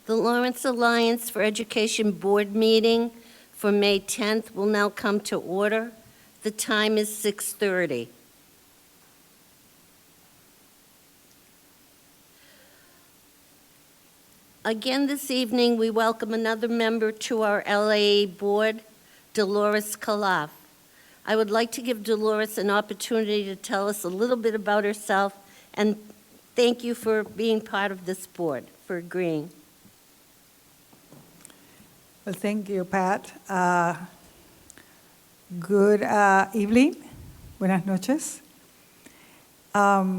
The Lawrence Alliance for Education Board Meeting for May 10th will now come to order. The time is 6:30. Again this evening, we welcome another member to our LAE Board, Dolores Calaf. I would like to give Dolores an opportunity to tell us a little bit about herself, and thank you for being part of this board, for agreeing. Well, thank you, Pat. Good evening. Buenas noches. I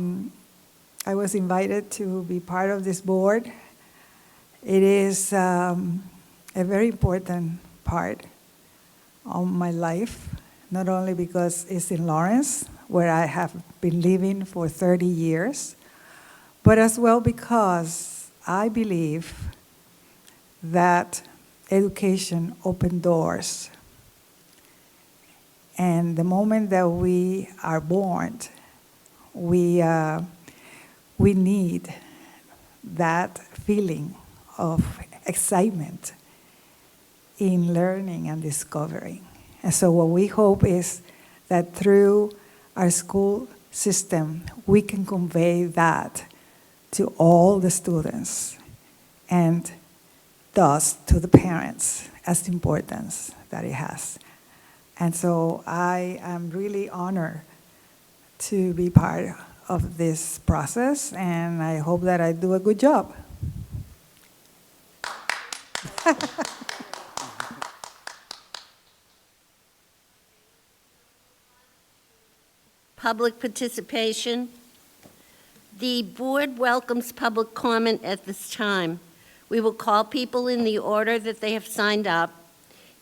was invited to be part of this board. It is a very important part of my life, not only because it's in Lawrence, where I have been living for 30 years, but as well because I believe that education opens doors. And the moment that we are born, we need that feeling of excitement in learning and discovering. And so what we hope is that through our school system, we can convey that to all the students and thus to the parents as the importance that it has. And so I am really honored to be part of this process, and I hope that I do a good job. Public participation. The board welcomes public comment at this time. We will call people in the order that they have signed up.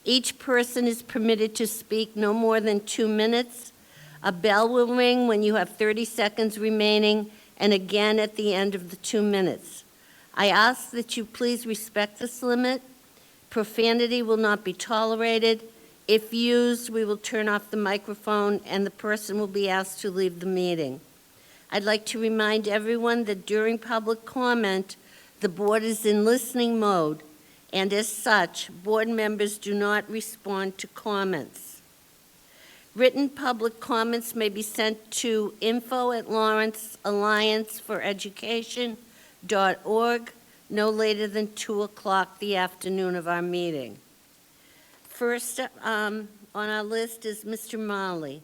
Each person is permitted to speak no more than 2 minutes. A bell will ring when you have 30 seconds remaining, and again at the end of the 2 minutes. I ask that you please respect this limit. Profanity will not be tolerated. If used, we will turn off the microphone and the person will be asked to leave the meeting. I'd like to remind everyone that during public comment, the board is in listening mode, and as such, board members do not respond to comments. Written public comments may be sent to info@lawrenceallianceforeducation.org no later than 2 o'clock the afternoon of our meeting. First on our list is Mr. Marley.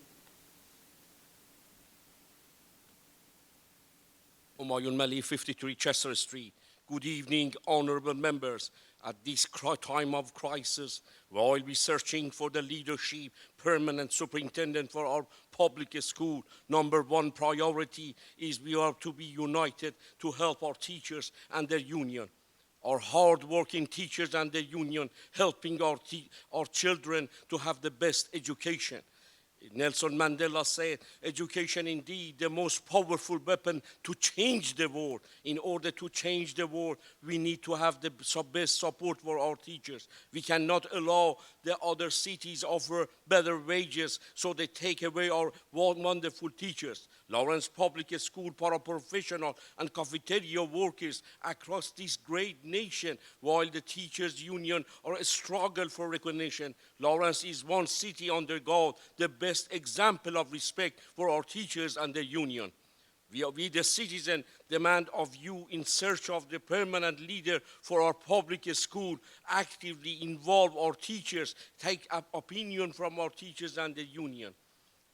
Omayun Mali, 53 Chester Street. Good evening, honorable members. At this time of crisis, while we're searching for the leadership, permanent superintendent for our public school, number one priority is we are to be united to help our teachers and their union. Our hard-working teachers and the union helping our children to have the best education. Nelson Mandela said, education indeed the most powerful weapon to change the world. In order to change the world, we need to have the best support for our teachers. We cannot allow the other cities offer better wages, so they take away our wonderful teachers. Lawrence Public School paraprofessional and cafeteria workers across this great nation, while the teachers union are a struggle for recognition. Lawrence is one city under God, the best example of respect for our teachers and the union. We the citizen demand of you in search of the permanent leader for our public school, actively involve our teachers, take up opinion from our teachers and the union.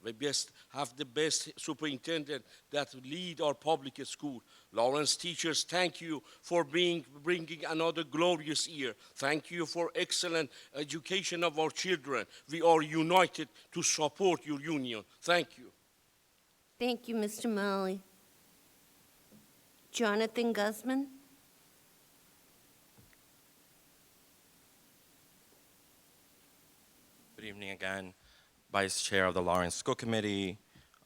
We best have the best superintendent that lead our public school. Lawrence teachers, thank you for bringing another glorious year. Thank you for excellent education of our children. We are united to support your union. Thank you. Thank you, Mr. Malley. Jonathan Guzman. Good evening again. Vice Chair of the Lawrence School Committee,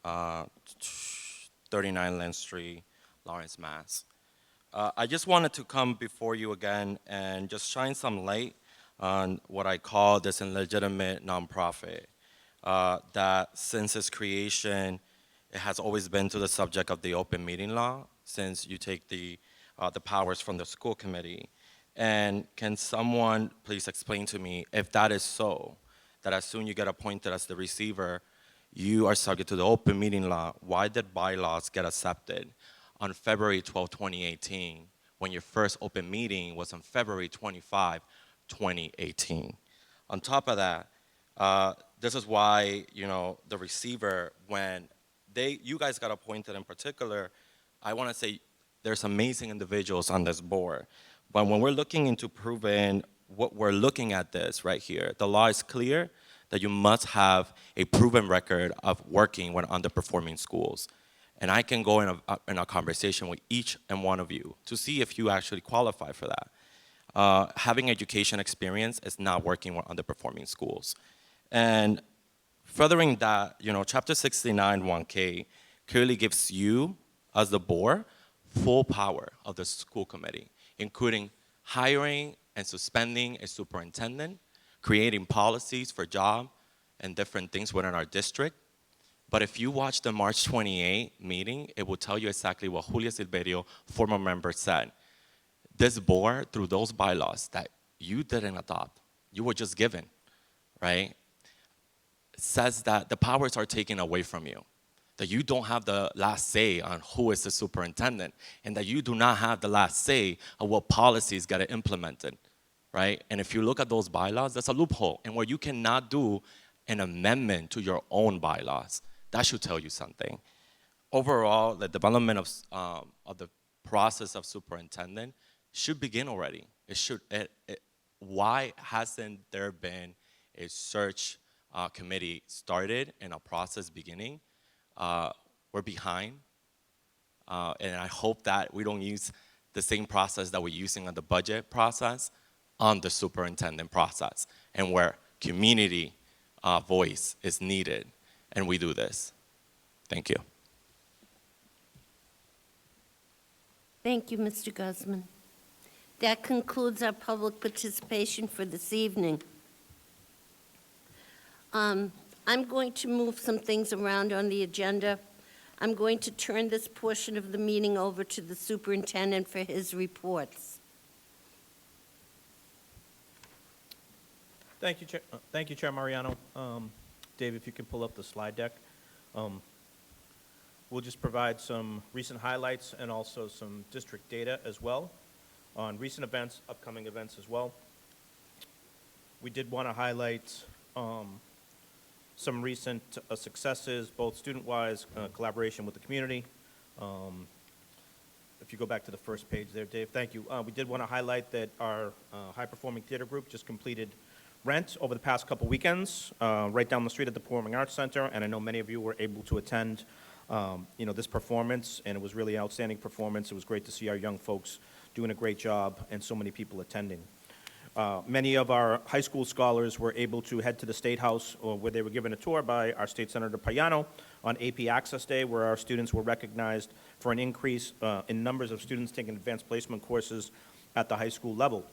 39 Lynn Street, Lawrence, Mass. I just wanted to come before you again and just shine some light on what I call this illegitimate nonprofit that since its creation, it has always been to the subject of the open meeting law since you take the powers from the school committee. And can someone please explain to me if that is so, that as soon you get appointed as the receiver, you are subject to the open meeting law? Why did bylaws get accepted on February 12, 2018, when your first open meeting was on February 25, 2018? On top of that, this is why, the receiver, when you guys got appointed in particular, I want to say there's amazing individuals on this board. But when we're looking into proving what we're looking at this right here, the law is clear that you must have a proven record of working when underperforming schools. And I can go in a conversation with each and one of you to see if you actually qualify for that. Having education experience is not working with underperforming schools. And furthering that, Chapter 69 1K clearly gives you, as the board, full power of the school committee, including hiring and suspending a superintendent, creating policies for job and different things within our district. But if you watch the March 28 meeting, it will tell you exactly what Julia Silverio, former member, said. This board, through those bylaws that you didn't adopt, you were just given, right, says that the powers are taken away from you, that you don't have the last say on who is the superintendent, and that you do not have the last say of what policies get implemented, right? And if you look at those bylaws, that's a loophole, and where you cannot do an amendment to your own bylaws. That should tell you something. Overall, the development of the process of superintendent should begin already. Why hasn't there been a search committee started and a process beginning? We're behind, and I hope that we don't use the same process that we're using on the budget process on the superintendent process, and where community voice is needed, and we do this. Thank you. Thank you, Mr. Guzman. That concludes our public participation for this evening. I'm going to move some things around on the agenda. I'm going to turn this portion of the meeting over to the superintendent for his reports. Thank you, Chair Mariano. Dave, if you can pull up the slide deck. We'll just provide some recent highlights and also some district data as well on recent events, upcoming events as well. We did want to highlight some recent successes, both student-wise, collaboration with the community. If you go back to the first page there, Dave, thank you. We did want to highlight that our high-performing theater group just completed Rent over the past couple weekends, right down the street at the Performing Arts Center, and I know many of you were able to attend this performance, and it was really an outstanding performance. It was great to see our young folks doing a great job and so many people attending. Many of our high school scholars were able to head to the State House, where they were given a tour by our State Senator Payano on AP Access Day, where our students were recognized for an increase in numbers of students taking advanced placement courses at the high school level.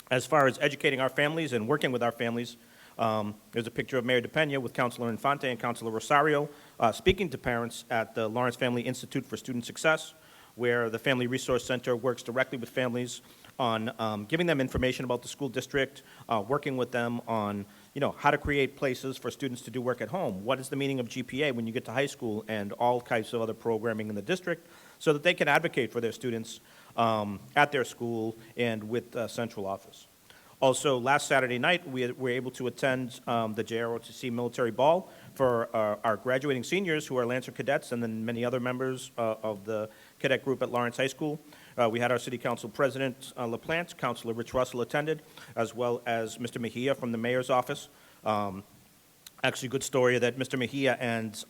As far as educating our families and working with our families, there's a picture of Mayor DePena with Councilor Infante and Councilor Rosario speaking to parents at the Lawrence Family Institute for Student Success, where the Family Resource Center works directly with families on giving them information about the school district, working with them on how to create places for students to do work at home. What is the meaning of GPA when you get to high school, and all types of other programming in the district, so that they can advocate for their students at their school and with central office. Also, last Saturday night, we were able to attend the JROTC Military Ball for our graduating seniors who are Lancer cadets, and then many other members of the cadet group at Lawrence High School. We had our City Council President LaPlante, Councilor Rich Russell attended, as well as Mr. Mejia from the Mayor's office. Actually, good story that Mr. Mejia and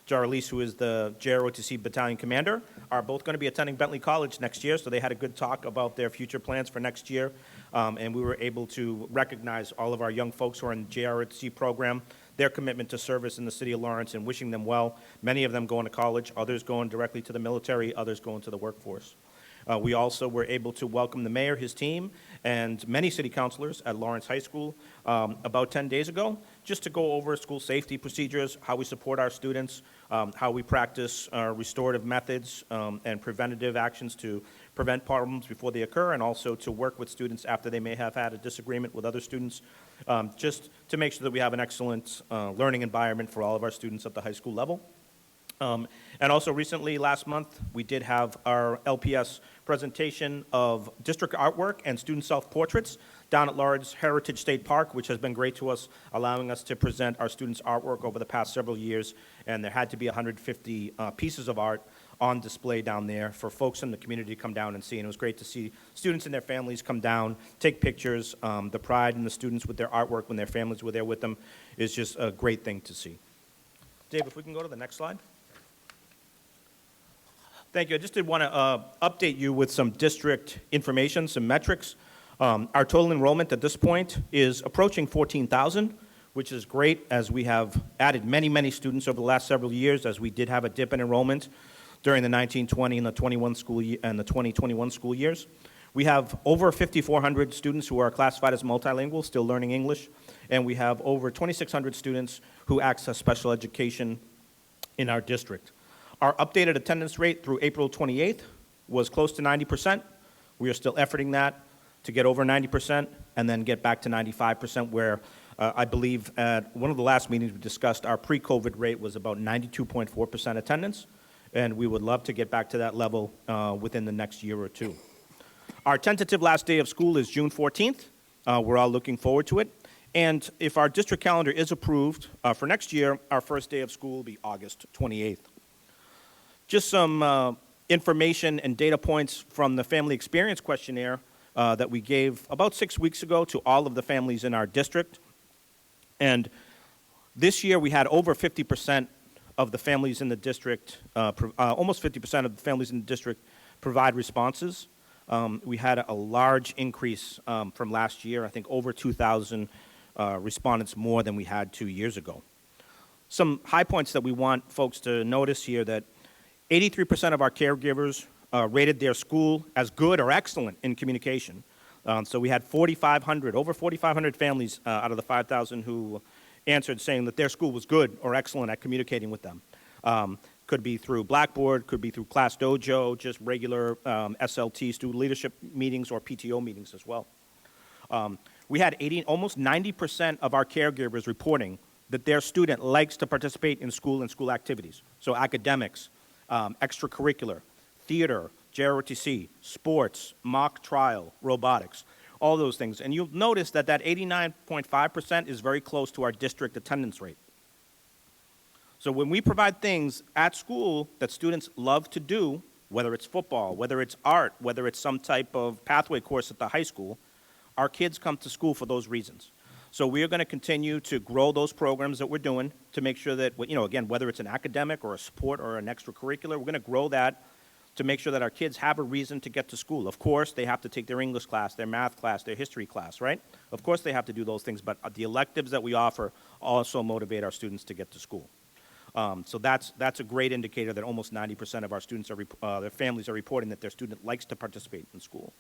Jarlis, who is the JROTC Battalion Commander, are both going to be attending Bentley College next year, so they had a good talk about their future plans for next year, and we were able to recognize all of our young folks who are in the JROTC program, their commitment to service in the city of Lawrence, and wishing them well. Many of them going to college, others going directly to the military, others going to the workforce. We also were able to welcome the mayor, his team, and many city councilors at Lawrence High School about 10 days ago, just to go over school safety procedures, how we support our students, how we practice restorative methods and preventative actions to prevent problems before they occur, and also to work with students after they may have had a disagreement with other students, just to make sure that we have an excellent learning environment for all of our students at the high school level. And also recently, last month, we did have our LPS presentation of district artwork and student self-portraits down at Lawrence Heritage State Park, which has been great to us, allowing us to present our students' artwork over the past several years. And there had to be 150 pieces of art on display down there for folks in the community to come down and see. And it was great to see students and their families come down, take pictures. The pride in the students with their artwork when their families were there with them is just a great thing to see. Dave, if we can go to the next slide. Thank you. I just did want to update you with some district information, some metrics. Our total enrollment at this point is approaching 14,000, which is great as we have added many, many students over the last several years, as we did have a dip in enrollment during the 1920 and the 21 school year and the 2021 school years. We have over 5,400 students who are classified as multilingual, still learning English, and we have over 2,600 students who access special education in our district. Our updated attendance rate through April 28th was close to 90%. We are still efforting that to get over 90% and then get back to 95%, where I believe at one of the last meetings we discussed our pre-COVID rate was about 92.4% attendance, and we would love to get back to that level within the next year or two. Our tentative last day of school is June 14th. We're all looking forward to it. And if our district calendar is approved for next year, our first day of school will be August 28th. Just some information and data points from the Family Experience Questionnaire that we gave about 6 weeks ago to all of the families in our district. And this year we had over 50% of the families in the district, almost 50% of the families in the district provide responses. We had a large increase from last year, I think over 2,000 respondents more than we had 2 years ago. Some high points that we want folks to notice here: that 83% of our caregivers rated their school as good or excellent in communication. So we had over 4,500 families out of the 5,000 who answered saying that their school was good or excellent at communicating with them. Could be through Blackboard, could be through Class Dojo, just regular SLT, student leadership meetings, or PTO meetings as well. We had almost 90% of our caregivers reporting that their student likes to participate in school and school activities. So academics, extracurricular, theater, JROTC, sports, mock trial, robotics, all those things. And you'll notice that 89.5% is very close to our district attendance rate. So when we provide things at school that students love to do, whether it's football, whether it's art, whether it's some type of pathway course at the high school, our kids come to school for those reasons. So we are going to continue to grow those programs that we're doing to make sure that, again, whether it's an academic or a sport or an extracurricular, we're going to grow that to make sure that our kids have a reason to get to school. Of course, they have to take their English class, their math class, their history class, right? Of course they have to do those things, but the electives that we offer also motivate our students to get to school. So that's a great indicator that almost 90% of our students their families are reporting that their student likes to participate in school.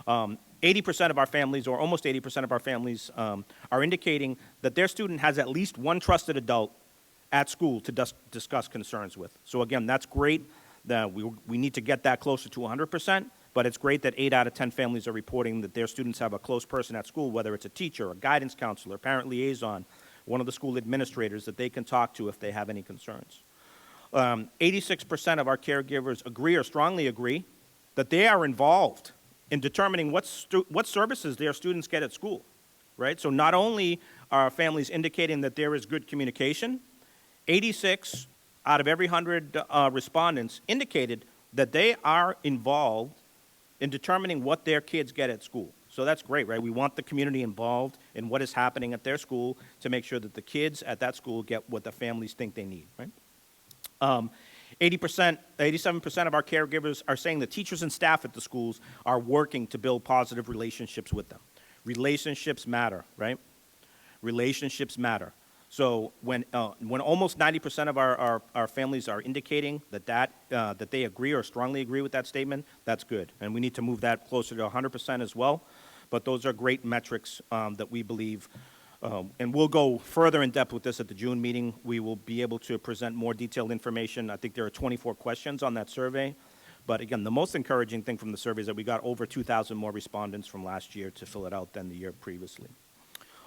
80% of our families, or almost 80% of our families, are indicating that their student has at least one trusted adult at school to discuss concerns with. So again, that's great. We need to get that closer to 100%, but it's great that 8 out of 10 families are reporting that their students have a close person at school, whether it's a teacher, a guidance counselor, parent liaison, one of the school administrators that they can talk to if they have any concerns. 86% of our caregivers agree or strongly agree that they are involved in determining what services their students get at school, right? So not only are families indicating that there is good communication, 86 out of every 100 respondents indicated that they are involved in determining what their kids get at school. So that's great, right? We want the community involved in what is happening at their school to make sure that the kids at that school get what the families think they need, right? 87% of our caregivers are saying that teachers and staff at the schools are working to build positive relationships with them. Relationships matter, right? Relationships matter. So when almost 90% of our families are indicating that they agree or strongly agree with that statement, that's good. And we need to move that closer to 100% as well. But those are great metrics that we believe, and we'll go further in depth with this at the June meeting. We will be able to present more detailed information. I think there are 24 questions on that survey. But again, the most encouraging thing from the survey is that we got over 2,000 more respondents from last year to fill it out than the year previously.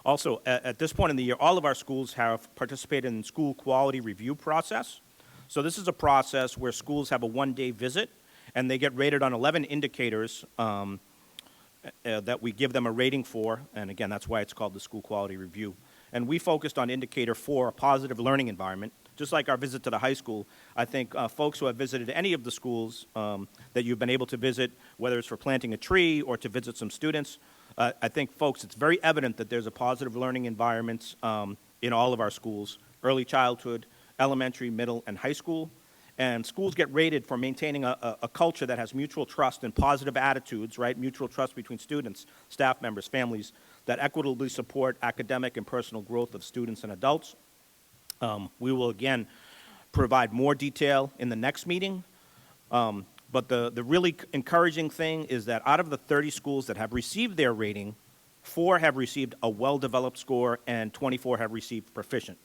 Also, at this point in the year, all of our schools have participated in school quality review process. So this is a process where schools have a one-day visit, and they get rated on 11 indicators that we give them a rating for, and again, that's why it's called the school quality review. And we focused on indicator 4, a positive learning environment. Just like our visit to the high school, I think folks who have visited any of the schools that you've been able to visit, whether it's for planting a tree or to visit some students, I think, folks, it's very evident that there's a positive learning environment in all of our schools, early childhood, elementary, middle, and high school. And schools get rated for maintaining a culture that has mutual trust and positive attitudes, right? Mutual trust between students, staff members, families, that equitably support academic and personal growth of students and adults. We will, again, provide more detail in the next meeting. But the really encouraging thing is that out of the 30 schools that have received their rating, 4 have received a well-developed score and 24 have received proficient.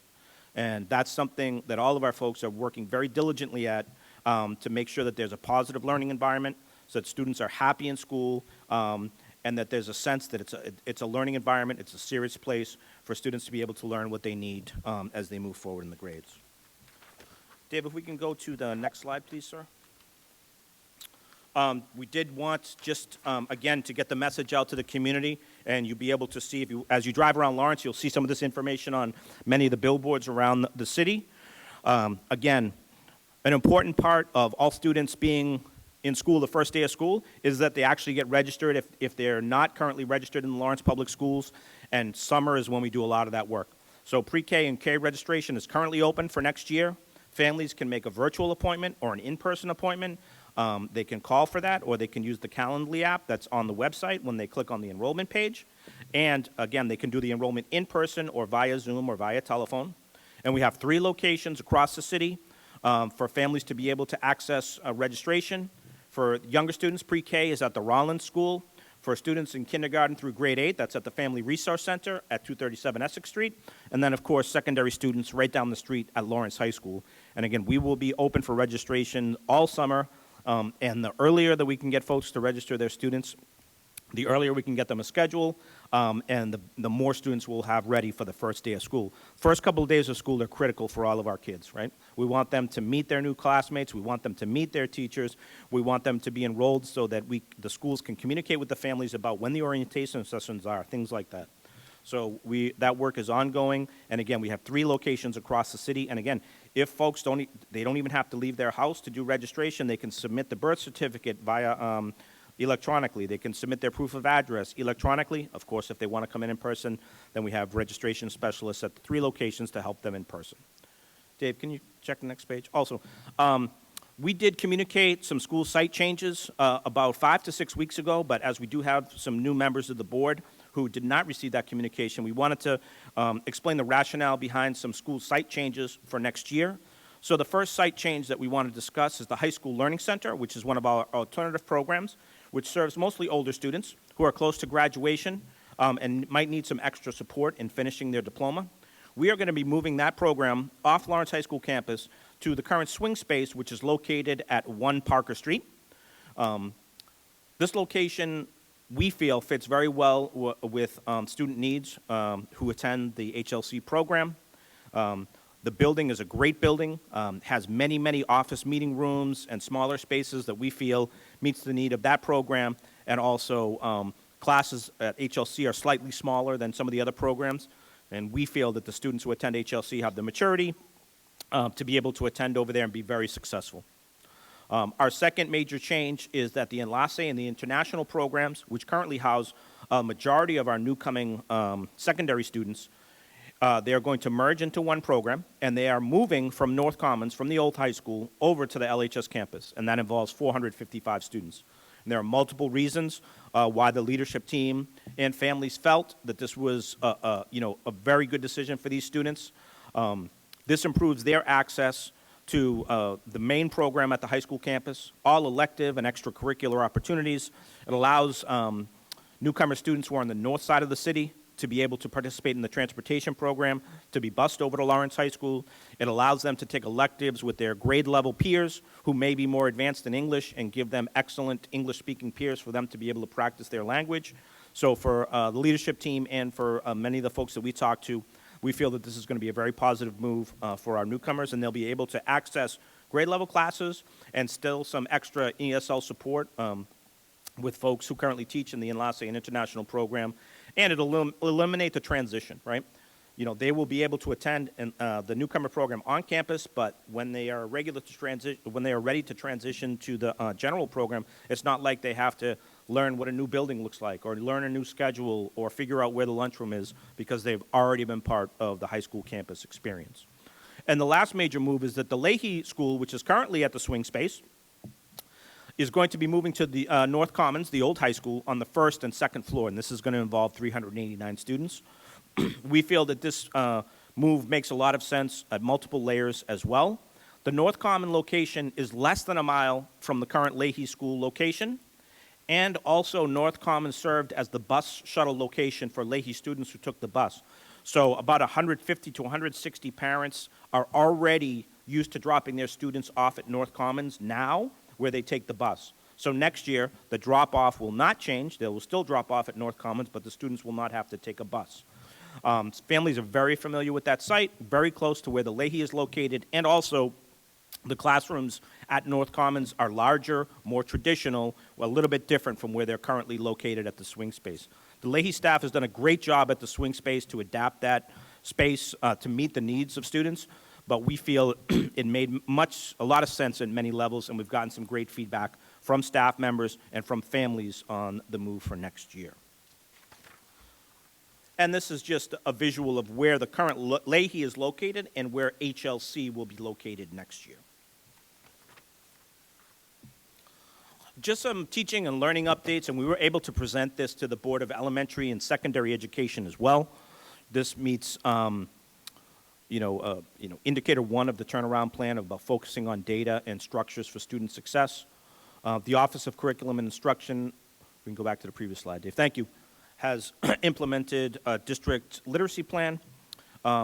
And that's something that all of our folks are working very diligently at to make sure that there's a positive learning environment, so that students are happy in school, and that there's a sense that it's a learning environment, it's a serious place for students to be able to learn what they need as they move forward in the grades. Dave, if we can go to the next slide, please, sir. We did want just, again, to get the message out to the community, and you'll be able to see, as you drive around Lawrence, you'll see some of this information on many of the billboards around the city. Again, an important part of all students being in school the first day of school is that they actually get registered if they're not currently registered in the Lawrence Public Schools, and summer is when we do a lot of that work. So pre-K and K registration is currently open for next year. Families can make a virtual appointment or an in-person appointment. They can call for that, or they can use the Calendly app that's on the website when they click on the enrollment page. And again, they can do the enrollment in person or via Zoom or via telephone. And we have 3 locations across the city for families to be able to access registration. For younger students, pre-K is at the Rollins School. For students in kindergarten through grade 8, that's at the Family Resource Center at 237 Essex Street. And then, of course, secondary students right down the street at Lawrence High School. And again, we will be open for registration all summer. And the earlier that we can get folks to register their students, the earlier we can get them a schedule, and the more students we'll have ready for the first day of school. First couple of days of school are critical for all of our kids, right? We want them to meet their new classmates. We want them to meet their teachers. We want them to be enrolled so that the schools can communicate with the families about when the orientation sessions are, things like that. So that work is ongoing, and again, we have 3 locations across the city. And again, if folks don't even have to leave their house to do registration, they can submit the birth certificate via electronically. They can submit their proof of address electronically. Of course, if they want to come in person, then we have registration specialists at the 3 locations to help them in person. Dave, can you check the next page? Also, we did communicate some school site changes about 5 to 6 weeks ago, but as we do have some new members of the board who did not receive that communication, we wanted to explain the rationale behind some school site changes for next year. So the first site change that we want to discuss is the High School Learning Center, which is one of our alternative programs, which serves mostly older students who are close to graduation and might need some extra support in finishing their diploma. We are going to be moving that program off Lawrence High School campus to the current swing space, which is located at 1 Parker Street. This location, we feel, fits very well with student needs who attend the HLC program. The building is a great building, has many, many office meeting rooms and smaller spaces that we feel meets the need of that program, and also classes at HLC are slightly smaller than some of the other programs, and we feel that the students who attend HLC have the maturity to be able to attend over there and be very successful. Our second major change is that the LAE and the international programs, which currently house a majority of our new coming secondary students, they are going to merge into one program, and they are moving from North Commons, from the old high school, over to the LHS campus, and that involves 455 students. And there are multiple reasons why the leadership team and families felt that this was a very good decision for these students. This improves their access to the main program at the high school campus, all elective and extracurricular opportunities. It allows newcomer students who are on the north side of the city to be able to participate in the transportation program, to be bused over to Lawrence High School. It allows them to take electives with their grade level peers who may be more advanced in English and give them excellent English-speaking peers for them to be able to practice their language. So for the leadership team and for many of the folks that we talk to, we feel that this is going to be a very positive move for our newcomers, and they'll be able to access grade level classes and still some extra ESL support with folks who currently teach in the Enlace and International program, and it'll eliminate the transition, right? You know, they will be able to attend the newcomer program on campus, but when they are ready to transition to the general program, it's not like they have to learn what a new building looks like or learn a new schedule or figure out where the lunchroom is because they've already been part of the high school campus experience. And the last major move is that the LAE School, which is currently at the swing space, is going to be moving to the North Commons, the old high school, on the first and second floor, and this is going to involve 389 students. We feel that this move makes a lot of sense at multiple layers as well. The North Common location is less than a mile from the current LAE School location, and also North Common served as the bus shuttle location for LAE students who took the bus. So about 150 to 160 parents are already used to dropping their students off at North Commons now, where they take the bus. So next year, the drop-off will not change. They will still drop off at North Commons, but the students will not have to take a bus. Families are very familiar with that site, very close to where the LAE is located, and also the classrooms at North Commons are larger, more traditional, a little bit different from where they're currently located at the swing space. The LAE staff has done a great job at the swing space to adapt that space to meet the needs of students, but we feel it made a lot of sense at many levels, and we've gotten some great feedback from staff members and from families on the move for next year. And this is just a visual of where the current LAE is located and where HLC will be located next year. Just some teaching and learning updates, and we were able to present this to the Board of Elementary and Secondary Education as well. This meets indicator 1 of the turnaround plan about focusing on data and structures for student success. The Office of Curriculum and Instruction, we can go back to the previous slide, Dave, thank you, has implemented a district literacy plan,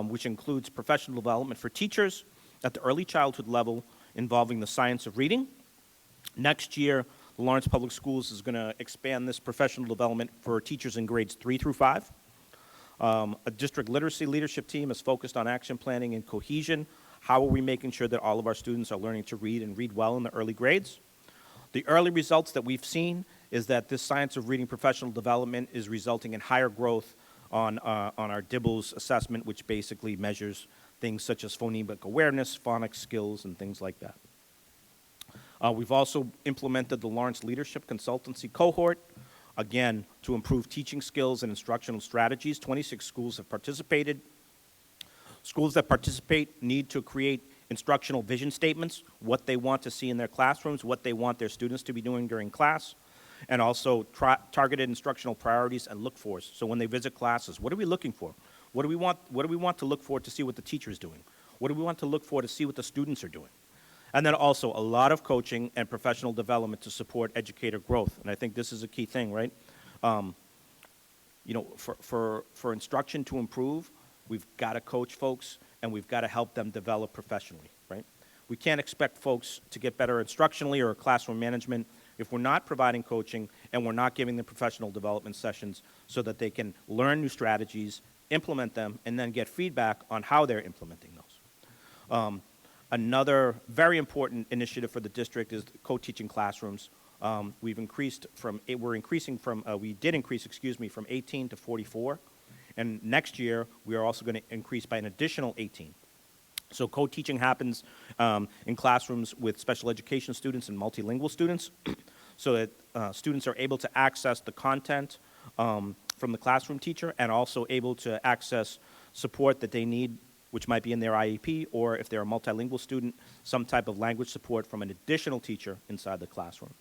which includes professional development for teachers at the early childhood level involving the science of reading. Next year, the Lawrence Public Schools is going to expand this professional development for teachers in grades 3 through 5. A district literacy leadership team is focused on action planning and cohesion. How are we making sure that all of our students are learning to read and read well in the early grades? The early results that we've seen is that this science of reading professional development is resulting in higher growth on our DIBELS assessment, which basically measures things such as phonemic awareness, phonics skills, and things like that. We've also implemented the Lawrence Leadership Consultancy Cohort, again, to improve teaching skills and instructional strategies. 26 schools have participated. Schools that participate need to create instructional vision statements, what they want to see in their classrooms, what they want their students to be doing during class, and also targeted instructional priorities and look-fors. So when they visit classes, what are we looking for? What do we want to look for to see what the teacher is doing? What do we want to look for to see what the students are doing? And then also a lot of coaching and professional development to support educator growth. And I think this is a key thing, right? For instruction to improve, we've got to coach folks and we've got to help them develop professionally, right? We can't expect folks to get better instructionally or classroom management if we're not providing coaching and we're not giving them professional development sessions so that they can learn new strategies, implement them, and then get feedback on how they're implementing those. Another very important initiative for the district is co-teaching classrooms. We did increase from 18 to 44. And next year, we are also going to increase by an additional 18. So co-teaching happens in classrooms with special education students and multilingual students so that students are able to access the content from the classroom teacher and also able to access support that they need, which might be in their IEP, or if they're a multilingual student, some type of language support from an additional teacher inside the classroom.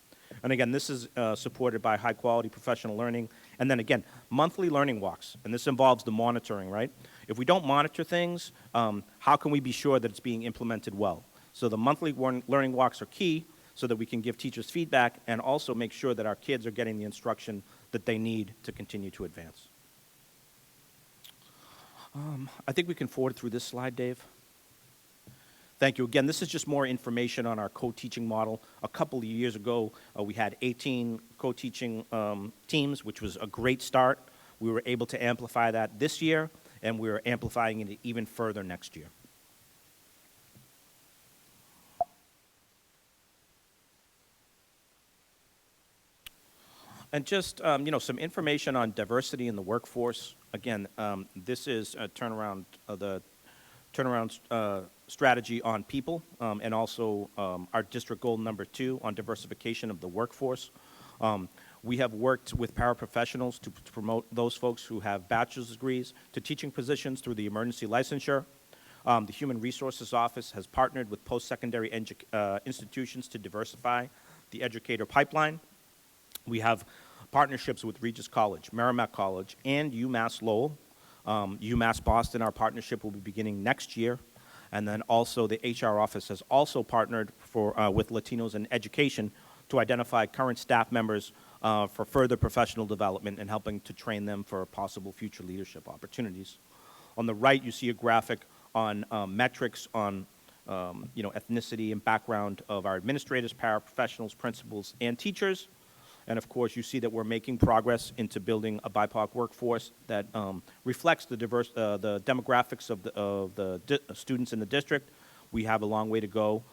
And again, this is supported by high-quality professional learning. And then again, monthly learning walks, and this involves the monitoring, right? If we don't monitor things, how can we be sure that it's being implemented well? So the monthly learning walks are key so that we can give teachers feedback and also make sure that our kids are getting the instruction that they need to continue to advance. I think we can forward through this slide, Dave. Thank you. Again, this is just more information on our co-teaching model. A couple of years ago, we had 18 co-teaching teams, which was a great start. We were able to amplify that this year, and we're amplifying it even further next year. And just, some information on diversity in the workforce. Again, this is a turnaround, strategy on people, and also our district goal number 2 on diversification of the workforce. We have worked with paraprofessionals to promote those folks who have bachelor's degrees to teaching positions through the emergency licensure. The Human Resources Office has partnered with post-secondary institutions to diversify the educator pipeline. We have partnerships with Regis College, Merrimack College, and UMass Lowell. UMass Boston, our partnership will be beginning next year. And then also the HR office has also partnered with Latinos in Education to identify current staff members for further professional development and helping to train them for possible future leadership opportunities. On the right, you see a graphic on metrics on ethnicity and background of our administrators, paraprofessionals, principals, and teachers. And of course, you see that we're making progress into building a BIPOC workforce that reflects the demographics of the students in the district. We have a long way to go,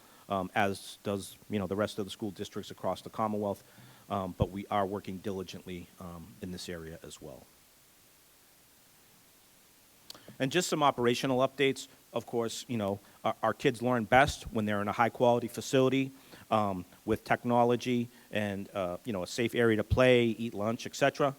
as does the rest of the school districts across the Commonwealth, but we are working diligently in this area as well. And just some operational updates. Of course, our kids learn best when they're in a high-quality facility with technology and a safe area to play, eat lunch, etc.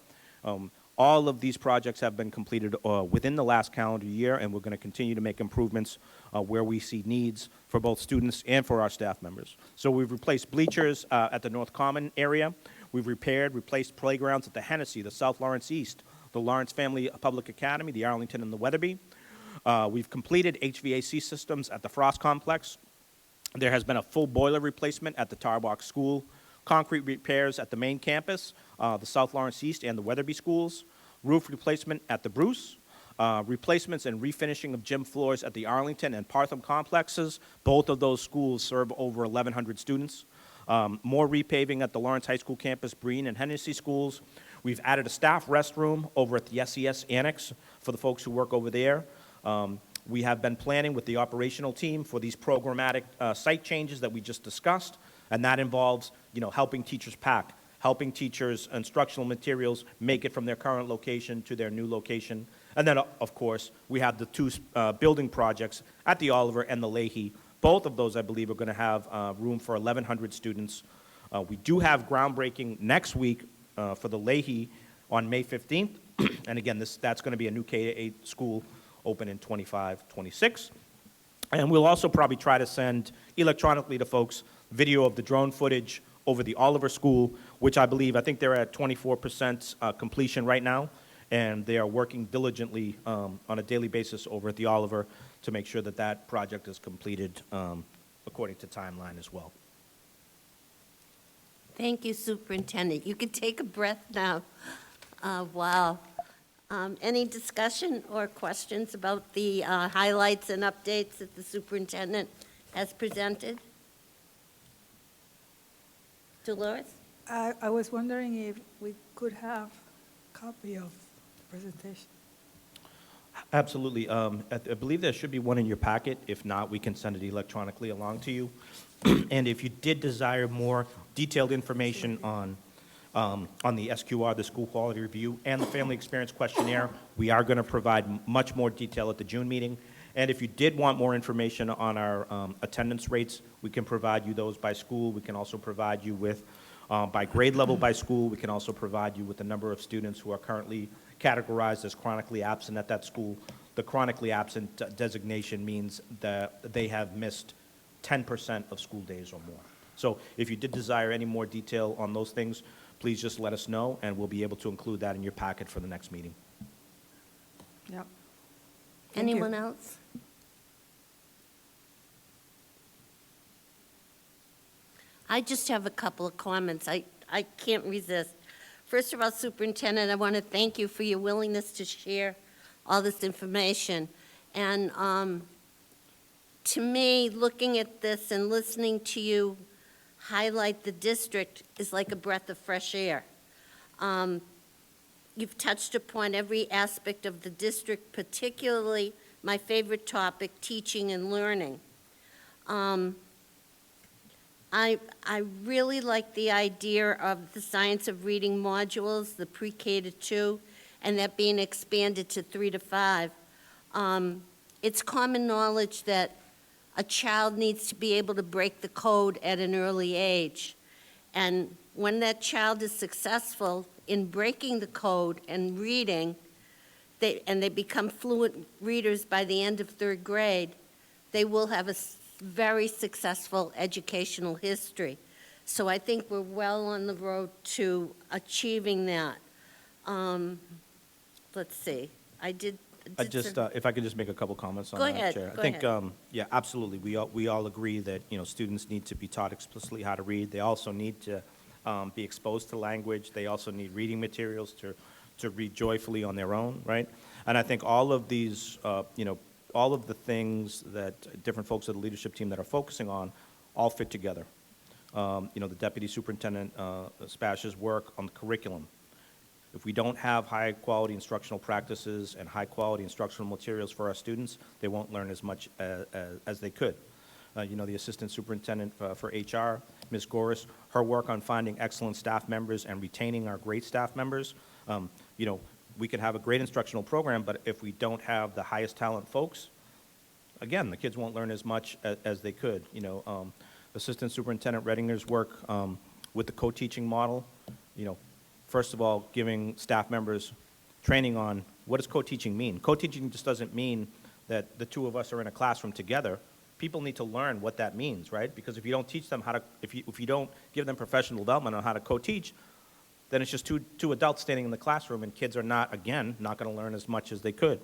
All of these projects have been completed within the last calendar year, and we're going to continue to make improvements where we see needs for both students and for our staff members. So we've replaced bleachers at the North Common area. We've replaced playgrounds at the Hennessy, the South Lawrence East, the Lawrence Family Public Academy, the Arlington, and the Weatherby. We've completed HVAC systems at the Frost Complex. There has been a full boiler replacement at the Tarbox School, concrete repairs at the main campus, the South Lawrence East and the Weatherby schools, roof replacement at the Bruce, replacements and refinishing of gym floors at the Arlington and Partham complexes. Both of those schools serve over 1,100 students. More repaving at the Lawrence High School campus, Breen and Hennessy schools. We've added a staff restroom over at the SES Annex for the folks who work over there. We have been planning with the operational team for these programmatic site changes that we just discussed, and that involves, helping teachers pack, helping teachers instructional materials make it from their current location to their new location. And then, of course, we have the 2 building projects at the Oliver and the LAE. Both of those, I believe, are going to have room for 1,100 students. We do have groundbreaking next week for the LAE on May 15th. And again, that's going to be a new K-8 school open in 25-26. And we'll also probably try to send electronically to folks video of the drone footage over the Oliver School, which I think they're at 24% completion right now, and they are working diligently on a daily basis over at the Oliver to make sure that that project is completed according to timeline as well. Thank you, Superintendent. You can take a breath now. Wow. Any discussion or questions about the highlights and updates that the superintendent has presented? Dolores? I was wondering if we could have a copy of the presentation. Absolutely. I believe there should be one in your packet. If not, we can send it electronically along to you. And if you did desire more detailed information on the SQR, the School Quality Review, and the Family Experience Questionnaire, we are going to provide much more detail at the June meeting. And if you did want more information on our attendance rates, we can provide you those by school. We can also provide you with, by grade level by school, we can also provide you with the number of students who are currently categorized as chronically absent at that school. The chronically absent designation means that they have missed 10% of school days or more. So if you did desire any more detail on those things, please just let us know, and we'll be able to include that in your packet for the next meeting. Yep. Thank you. Anyone else? I just have a couple of comments. I can't resist. First of all, Superintendent, I want to thank you for your willingness to share all this information. And to me, looking at this and listening to you highlight the district is like a breath of fresh air. You've touched upon every aspect of the district, particularly my favorite topic, teaching and learning. I really like the idea of the science of reading modules, the pre-K to 2, and that being expanded to 3 to 5. It's common knowledge that a child needs to be able to break the code at an early age. And when that child is successful in breaking the code and reading, and they become fluent readers by the end of 3rd grade, they will have a very successful educational history. So I think we're well on the road to achieving that. Let's see, If I could just make a couple comments on Go that, ahead, Chair. go I think, ahead. yeah, absolutely. We all agree that, students need to be taught explicitly how to read. They also need to be exposed to language. They also need reading materials to read joyfully on their own, right? And I think all of these, all of the things that different folks of the leadership team that are focusing on all fit together. The Deputy Superintendent Spash's work on the curriculum. If we don't have high-quality instructional practices and high-quality instructional materials for our students, they won't learn as much as they could. The Assistant Superintendent for HR, Ms. Goris, her work on finding excellent staff members and retaining our great staff members. We could have a great instructional program, but if we don't have the highest talent folks, again, the kids won't learn as much as they could. Assistant Superintendent Redinger's work with the co-teaching model, first of all, giving staff members training on what does co-teaching mean. Co-teaching just doesn't mean that the two of us are in a classroom together. People need to learn what that means, right? Because if you don't teach them how to, if you don't give them professional development on how to co-teach, then it's just two adults standing in the classroom, and kids are not going to learn as much as they could.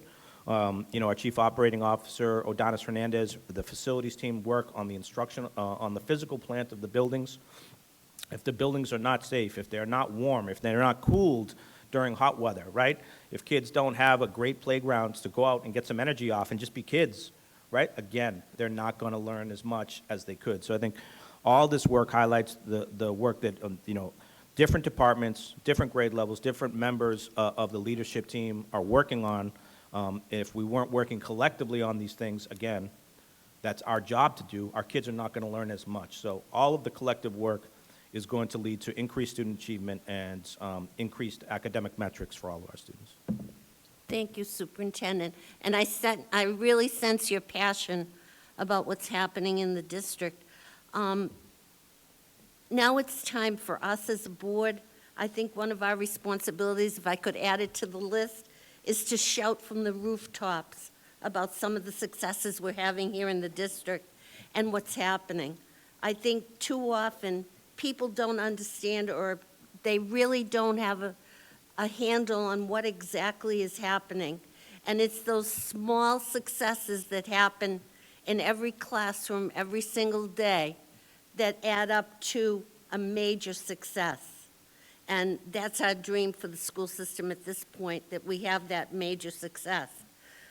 Our Chief Operating Officer, Odanis Hernandez, the facilities team work on the instruction, on the physical plant of the buildings. If the buildings are not safe, if they're not warm, if they're not cooled during hot weather, right? If kids don't have a great playground to go out and get some energy off and just be kids, right? Again, they're not going to learn as much as they could. So I think all this work highlights the work that, different departments, different grade levels, different members of the leadership team are working on. If we weren't working collectively on these things, again, that's our job to do. Our kids are not going to learn as much. So all of the collective work is going to lead to increased student achievement and increased academic metrics for all of our students. Thank you, Superintendent. And I really sense your passion about what's happening in the district. Now it's time for us as a board. I think one of our responsibilities, if I could add it to the list, is to shout from the rooftops about some of the successes we're having here in the district and what's happening. I think too often people don't understand, or they really don't have a handle on what exactly is happening. And it's those small successes that happen in every classroom every single day that add up to a major success. And that's our dream for the school system at this point, that we have that major success.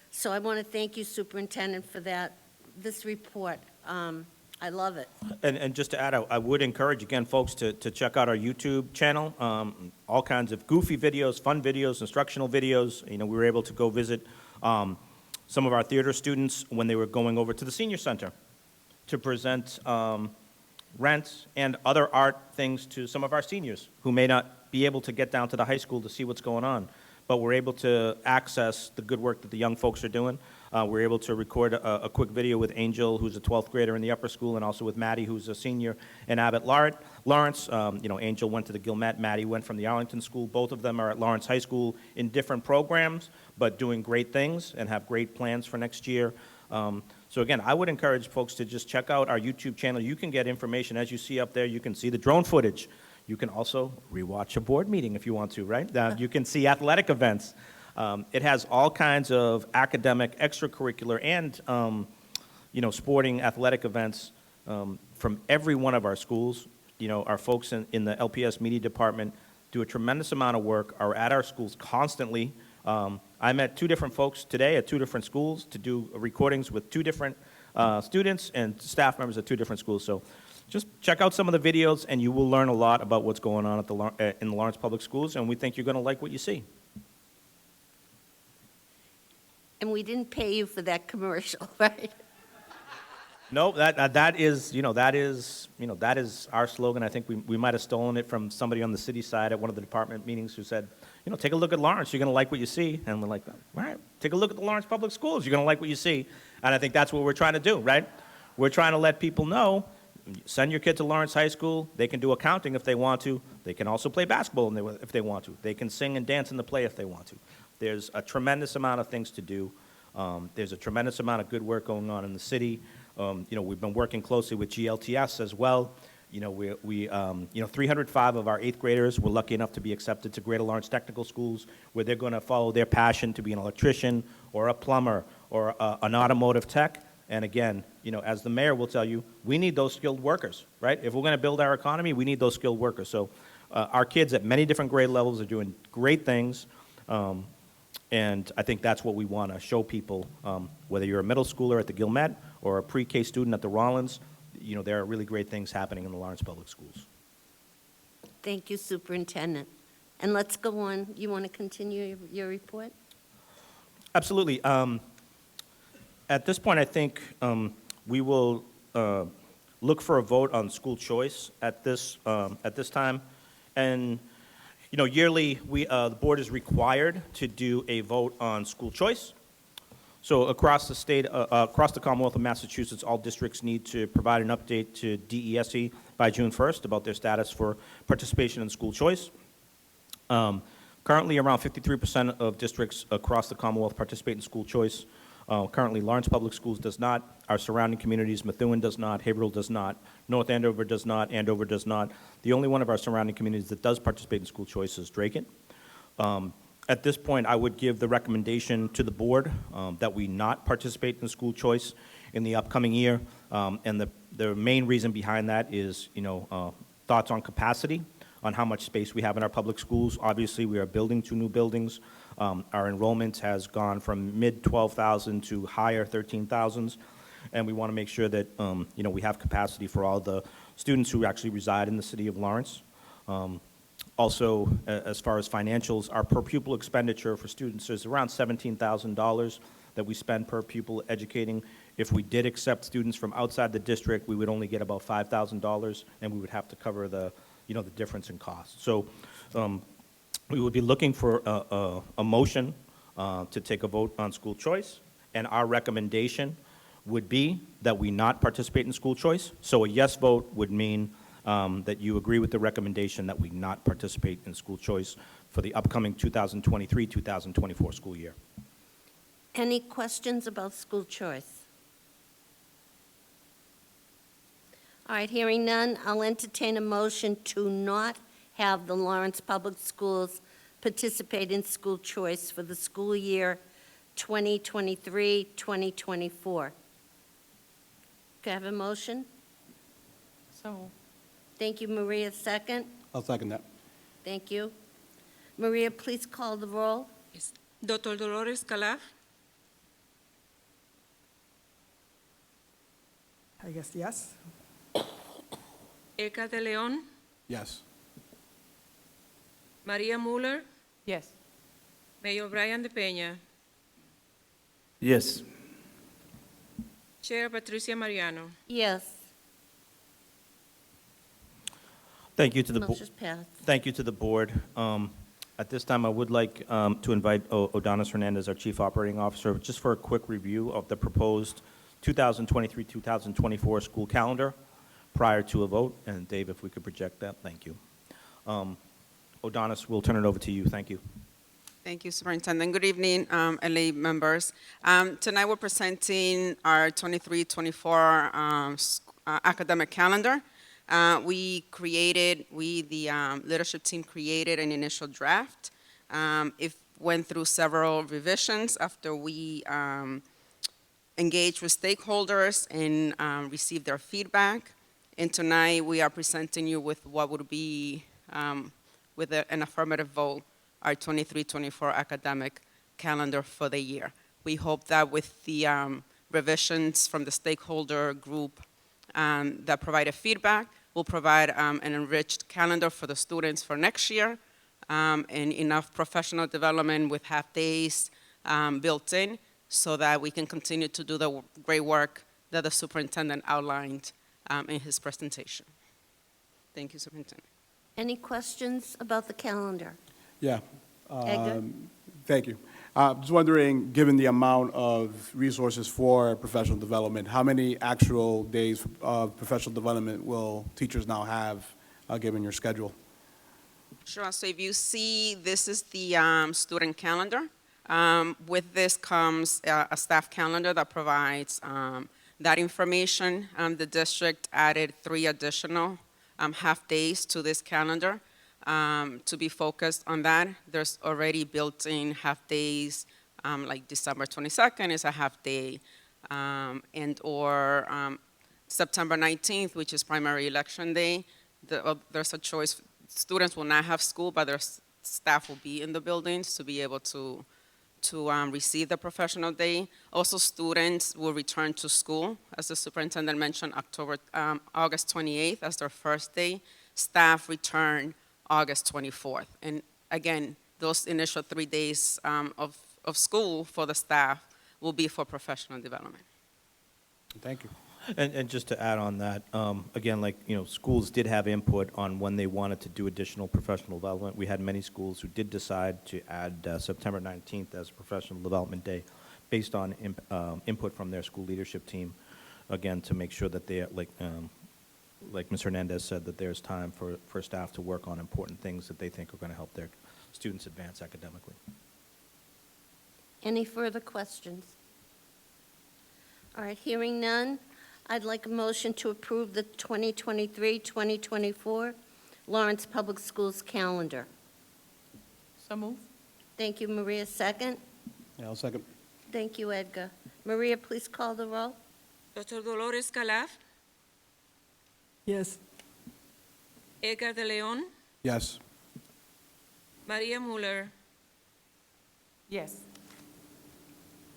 So I want to thank you, Superintendent, for this report. I love it. And just to add, I would encourage, again, folks, to check out our YouTube channel. All kinds of goofy videos, fun videos, instructional videos. We were able to go visit some of our theater students when they were going over to the senior center to present rent and other art things to some of our seniors who may not be able to get down to the high school to see what's going on. But we're able to access the good work that the young folks are doing. We're able to record a quick video with Angel, who's a 12th grader in the upper school, and also with Maddie, who's a senior in Abbott Lawrence. Angel went to the Gilmet, Maddie went from the Arlington School. Both of them are at Lawrence High School in different programs, but doing great things and have great plans for next year. So again, I would encourage folks to just check out our YouTube channel. You can get information. As you see up there, you can see the drone footage. You can also rewatch a board meeting if you want to, right? You can see athletic events. It has all kinds of academic, extracurricular, and sporting athletic events from every one of our schools. Our folks in the LPS media department do a tremendous amount of work, are at our schools constantly, I met two different folks today at two different schools to do recordings with two different students and staff members at two different schools. So just check out some of the videos, and you will learn a lot about what's going on at in the Lawrence Public Schools, and we think you're going to like what you see. And we didn't pay you for that commercial, right? No, that is our slogan. I think we might have stolen it from somebody on the city side at one of the department meetings who said, take a look at Lawrence, you're going to like what you see. And we're like, all right, take a look at the Lawrence Public Schools, you're going to like what you see. And I think that's what we're trying to do, right? We're trying to let people know, send your kid to Lawrence High School, they can do accounting if they want to, they can also play basketball if they want to, they can sing and dance in the play if they want to. There's a tremendous amount of things to do. There's a tremendous amount of good work going on in the city. We've been working closely with GLTS as well. 305 of our 8th graders were lucky enough to be accepted to Greater Lawrence Technical Schools, where they're going to follow their passion to be an electrician or a plumber or an automotive tech. And again, as the mayor will tell you, we need those skilled workers, right? If we're going to build our economy, we need those skilled workers. So our kids at many different grade levels are doing great things. And I think that's what we want to show people, whether you're a middle schooler at the Gilmet or a pre-K student at the Rollins, there are really great things happening in the Lawrence Public Schools. Thank you, Superintendent. And let's go on. You want to continue your report? Absolutely. At this point, I think we will look for a vote on school choice at this time. And yearly, the board is required to do a vote on school choice. So across the state, across the Commonwealth of Massachusetts, all districts need to provide an update to DESE by June 1st about their status for participation in school choice. Currently, around 53% of districts across the Commonwealth participate in school choice. Currently, Lawrence Public Schools does not. Our surrounding communities, Methuen does not, Haverhill does not, North Andover does not, Andover does not. The only one of our surrounding communities that does participate in school choice is Draken. At this point, I would give the recommendation to the board that we not participate in school choice in the upcoming year. And the main reason behind that is, thoughts on capacity, on how much space we have in our public schools. Obviously, we are building 2 new buildings. Our enrollment has gone from mid 12,000 to higher 13,000s. And we want to make sure that, we have capacity for all the students who actually reside in the city of Lawrence. Also, as far as financials, our per pupil expenditure for students is around $17,000 that we spend per pupil educating. If we did accept students from outside the district, we would only get about $5,000, and we would have to cover the difference in cost. So we would be looking for a motion to take a vote on school choice, and our recommendation would be that we not participate in school choice. So a yes vote would mean that you agree with the recommendation that we not participate in school choice for the upcoming 2023-2024 school year. Any questions about school choice? All right, hearing none, I'll entertain a motion to not have the Lawrence Public Schools participate in school choice for the school year 2023-2024. Can I have a motion? So, Thank you, Maria. Second? I'll second that. Thank you. Maria, please call the roll. yes. Dr. Dolores Calaf, I guess yes. Eka de Leon, Yes. Maria Muller, Yes. Mayor Brian de Peña, Yes. Chair Patricia Mariano. Yes. Thank you to the board. Motion's passed. Thank you to the board. At this time, I would like to invite Odanis Hernandez, our Chief Operating Officer, just for a quick review of the proposed 2023-2024 school calendar prior to a vote. And Dave, if we could project that, thank you. Odanis, we'll turn it over to you. Thank you. Thank you, Superintendent. Good evening, LA members. Tonight we're presenting our 23-24 academic calendar. The leadership team created an initial draft. It went through several revisions after we engaged with stakeholders and received their feedback. And tonight we are presenting you with what would be, with an affirmative vote, our 23-24 academic calendar for the year. We hope that with the revisions from the stakeholder group that provided feedback, we'll provide an enriched calendar for the students for next year, and enough professional development with half-days built in so that we can continue to do the great work that the superintendent outlined in his presentation. Thank you, Superintendent. Any questions about the calendar? Yeah. Edgar? Thank you. Just wondering, given the amount of resources for professional development, how many actual days of professional development will teachers now have, given your schedule? Sure, so if you see, this is the student calendar. With this comes a staff calendar that provides that information. The district added 3 additional half-days to this calendar to be focused on that. There's already built-in half-days, like December 22nd is a half-day, or September 19th, which is primary election day. There's a choice. Students will not have school, but their staff will be in the buildings to be able to receive the professional day. Also, students will return to school, as the superintendent mentioned, August 28th as their first day. Staff return August 24th. And again, those initial 3 days of school for the staff will be for professional development. Thank you. And just to add on that, again, like, schools did have input on when they wanted to do additional professional development. We had many schools who did decide to add September 19th as a professional development day based on input from their school leadership team, again, to make sure that they, like Ms. Hernandez said, that there's time for staff to work on important things that they think are going to help their students advance academically. Any further questions? All right, hearing none, I'd like a motion to approve the 2023-2024 Lawrence Public Schools calendar. So move. Thank you, Maria. Second? Yeah, I'll second. Thank you, Edgar. Maria, please call the roll. Dr. Dolores Calaf, Yes. Edgar de Leon, Yes. Maria Muller, Yes.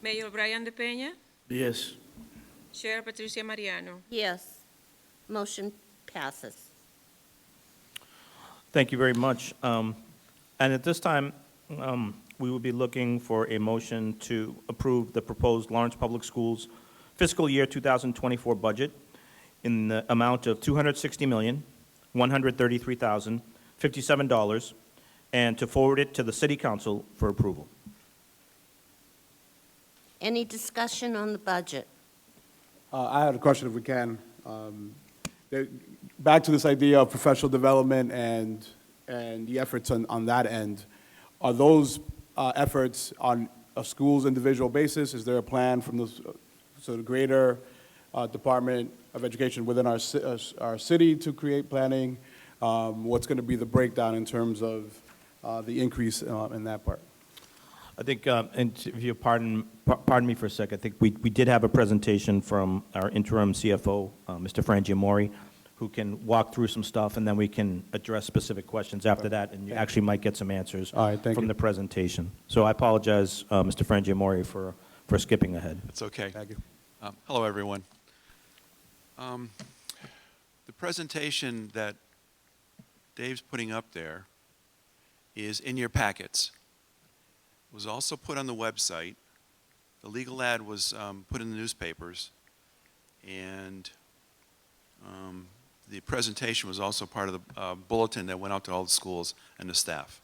Mayor Brian De Peña, Yes. Chair Patricia Mariano. Yes. Motion passes. Thank you very much. And at this time, we will be looking for a motion to approve the proposed Lawrence Public Schools fiscal year 2024 budget in the amount of $260,133,057, and to forward it to the City Council for approval. Any discussion on the budget? I had a question, if we can. Back to this idea of professional development and the efforts on that end. Are those efforts on a school's individual basis? Is there a plan from the sort of greater Department of Education within our city to create planning? What's going to be the breakdown in terms of the increase in that part? I think, and if you pardon me for a sec, I think we did have a presentation from our interim CFO, Mr. Frangiamori, who can walk through some stuff, and then we can address specific questions after that, and you actually might get some answers All right, thank from you. the presentation. So I apologize, Mr. Frangiamori, for skipping ahead. It's okay. Thank you. Hello, everyone. The presentation that Dave's putting up there is in your packets. It was also put on the website. The legal ad was put in the newspapers. And the presentation was also part of the bulletin that went out to all the schools and the staff.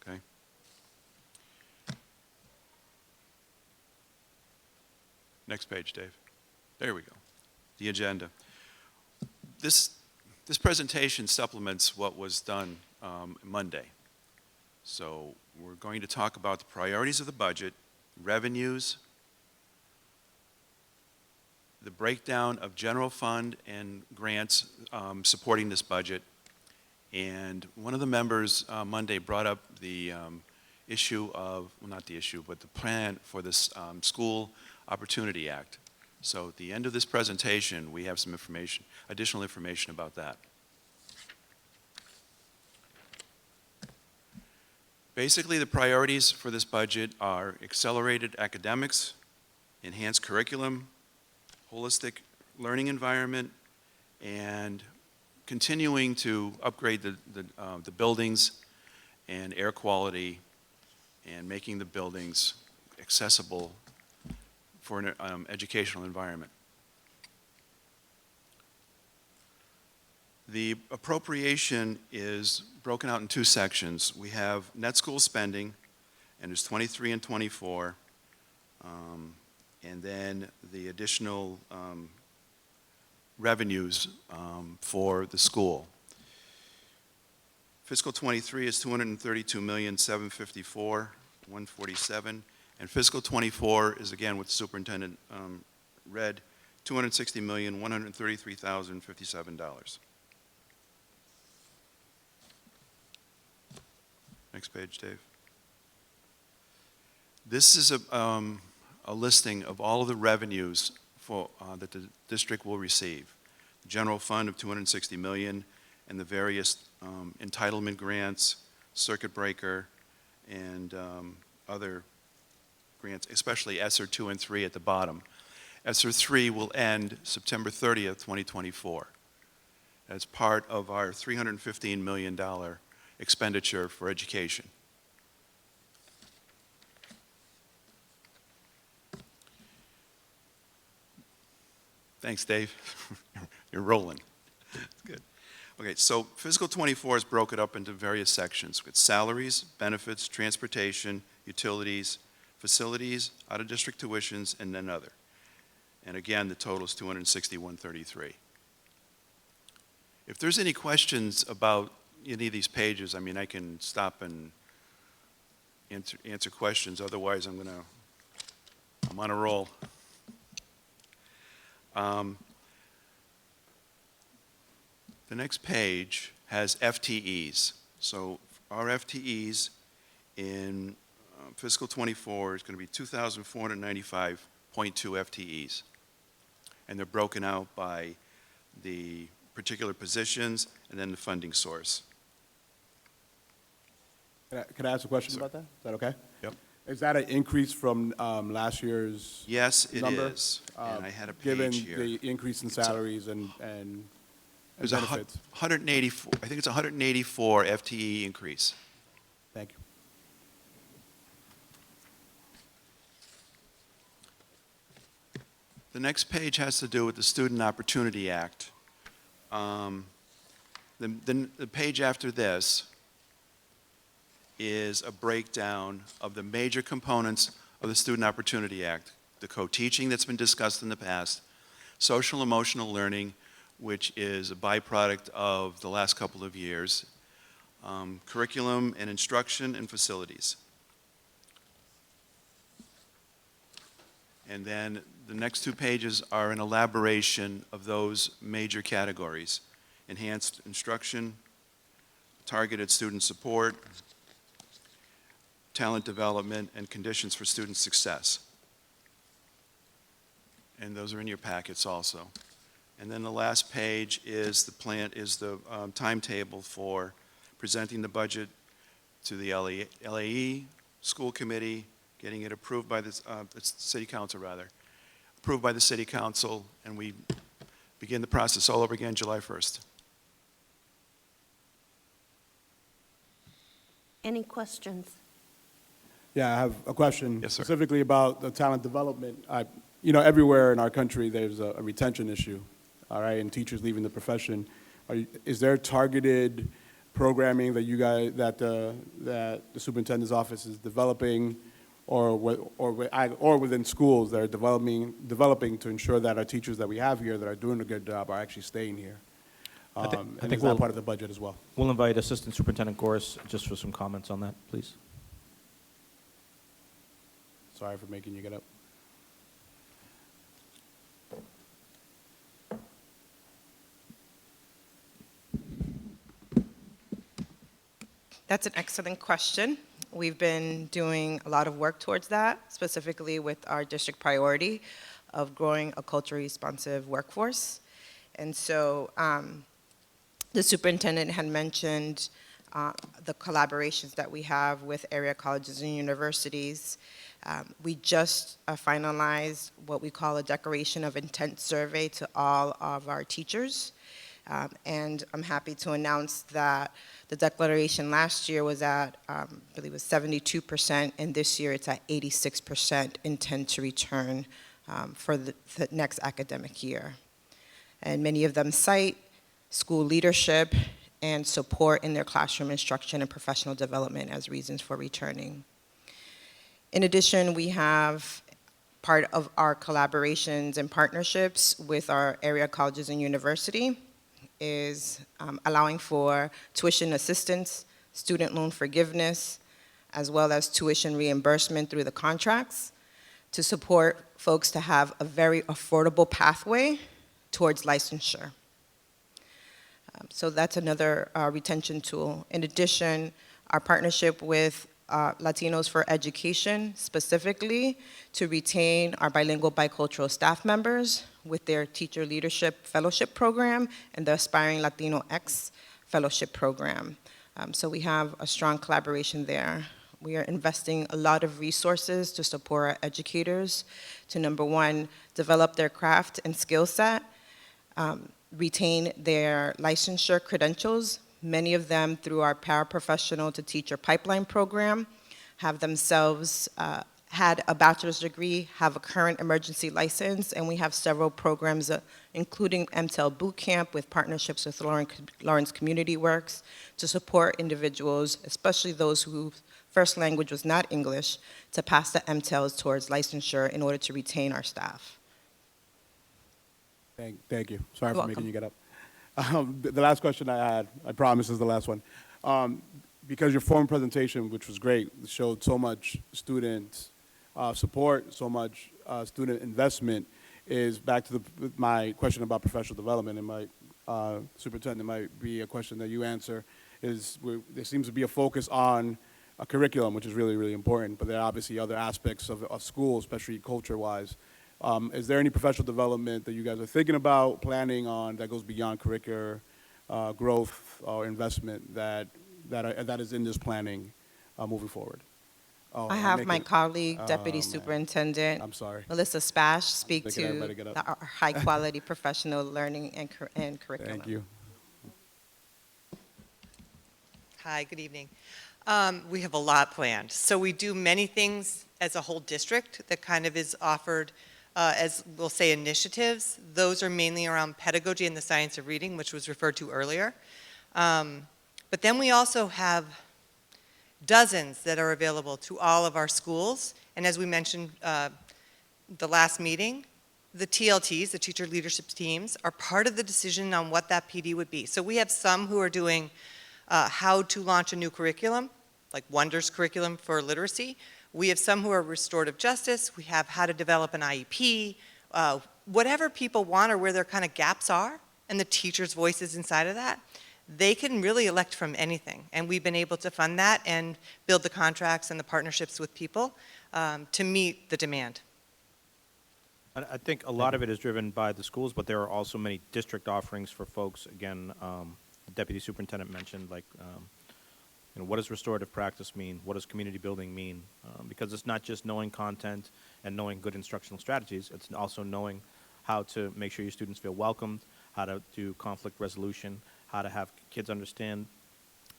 Okay? Next page, Dave. There we go. The agenda. This presentation supplements what was done Monday. So we're going to talk about the priorities of the budget, revenues, the breakdown of general fund and grants supporting this budget. And one of the members Monday brought up the issue of, well, not the issue, but the plan for this School Opportunity Act. So at the end of this presentation, we have some information, additional information about that. Basically, the priorities for this budget are accelerated academics, enhanced curriculum, holistic learning environment, and continuing to upgrade the buildings and air quality and making the buildings accessible for an educational environment. The appropriation is broken out in two sections. We have net school spending, and there's 23 and 24, and then the additional revenues for the school. Fiscal 23 is $232,754,147, and fiscal 24 is, again, what the superintendent read, $260,133,057. Next page, Dave. This is a listing of all of the revenues that the district will receive. The general fund of $260 million, and the various entitlement grants, circuit breaker, and other grants, especially ESSER 2 and 3 at the bottom. ESSER 3 will end September 30th, 2024. As part of our $315 million expenditure for education. Thanks, Dave. You're rolling. Good. Okay, so fiscal 24 is broken up into various sections with salaries, benefits, transportation, utilities, facilities, out-of-district tuitions, and then other. And again, the total is $261.33. If there's any questions about any of these pages, I mean, I can stop and answer questions. Otherwise, I'm on a roll. The next page has FTEs. So our FTEs in fiscal 24 is going to be 2,495.2 FTEs. And they're broken out by the particular positions and then the funding source. Can I ask a question Sir. about that? Is that okay? Yep. Is that an increase from last year's Yes, it number? is. And I had a Given page here. the increase in It's a- salaries and There's benefits? 184, I think it's 184 FTE increase. Thank you. The next page has to do with the Student Opportunity Act. The page after this is a breakdown of the major components of the Student Opportunity Act. The co-teaching that's been discussed in the past, social emotional learning, which is a byproduct of the last couple of years, curriculum and instruction and facilities. And then the next two pages are an elaboration of those major categories: enhanced instruction, targeted student support, talent development, and conditions for student success. And those are in your packets also. And then the last page is the timetable for presenting the budget to the LAE School Committee, getting it approved by the City Council, approved by the City Council, and we begin the process all over again July 1st. Any questions? Yeah, I have a question. Yes, sir. Specifically about the talent development. Everywhere in our country, there's a retention issue, all right, and teachers leaving the profession. Is there targeted programming that that the superintendent's office is developing, or within schools that are developing to ensure that our teachers that we have here that are doing a good job are actually staying here? I think And is that part of the budget as well? We'll invite Assistant Superintendent Goris just for some comments on that, please. Sorry for making you get up. That's an excellent question. We've been doing a lot of work towards that, specifically with our district priority of growing a culturally responsive workforce. And so the superintendent had mentioned the collaborations that we have with area colleges and universities. We just finalized what we call a declaration of intent survey to all of our teachers. And I'm happy to announce that the declaration last year was at, I believe it was 72%, and this year it's at 86% intent to return for the next academic year. And many of them cite school leadership and support in their classroom instruction and professional development as reasons for returning. In addition, we have part of our collaborations and partnerships with our area colleges and university is allowing for tuition assistance, student loan forgiveness, as well as tuition reimbursement through the contracts to support folks to have a very affordable pathway towards licensure. So that's another retention tool. In addition, our partnership with Latinos for Education, specifically to retain our bilingual bicultural staff members with their Teacher Leadership Fellowship Program and the Aspiring Latino X Fellowship Program. So we have a strong collaboration there. We are investing a lot of resources to support our educators to, number one, develop their craft and skill set, retain their licensure credentials, many of them through our paraprofessional to teacher pipeline program, have themselves had a bachelor's degree, have a current emergency license, and we have several programs, including MTEL Bootcamp with partnerships with Lawrence Community Works to support individuals, especially those whose first language was not English, to pass the MTELs towards licensure in order to retain our staff. Thank you. Sorry You're for making welcome. you get up. The last question I had, I promise is the last one. Because your former presentation, which was great, showed so much student support, so much student investment, is back to my question about professional development. And my superintendent might be a question that you answer, is there seems to be a focus on a curriculum, which is really, really important, but there are obviously other aspects of school, especially culture-wise. Is there any professional development that you guys are thinking about, planning on, that goes beyond curricular growth or investment that is in this planning moving forward? Oh, I have my colleague, Deputy man. Superintendent I'm sorry. Melissa Spash, speak Thinking to everybody get up. our high-quality professional learning and curriculum. Thank you. Hi, good evening. We have a lot planned. So we do many things as a whole district that kind of is offered as, we'll say, initiatives. Those are mainly around pedagogy and the science of reading, which was referred to earlier. But then we also have dozens that are available to all of our schools. And as we mentioned the last meeting, the TLTs, the teacher leadership teams, are part of the decision on what that PD would be. So we have some who are doing how to launch a new curriculum, like Wonders curriculum for literacy. We have some who are restorative justice. We have how to develop an IEP, whatever people want or where their kind of gaps are, and the teacher's voices inside of that. They can really elect from anything, and we've been able to fund that and build the contracts and the partnerships with people to meet the demand. I think a lot of it is driven by the schools, but there are also many district offerings for folks. Again, the Deputy Superintendent mentioned, like, what does restorative practice mean? What does community building mean? Because it's not just knowing content and knowing good instructional strategies, it's also knowing how to make sure your students feel welcomed, how to do conflict resolution, how to have kids understand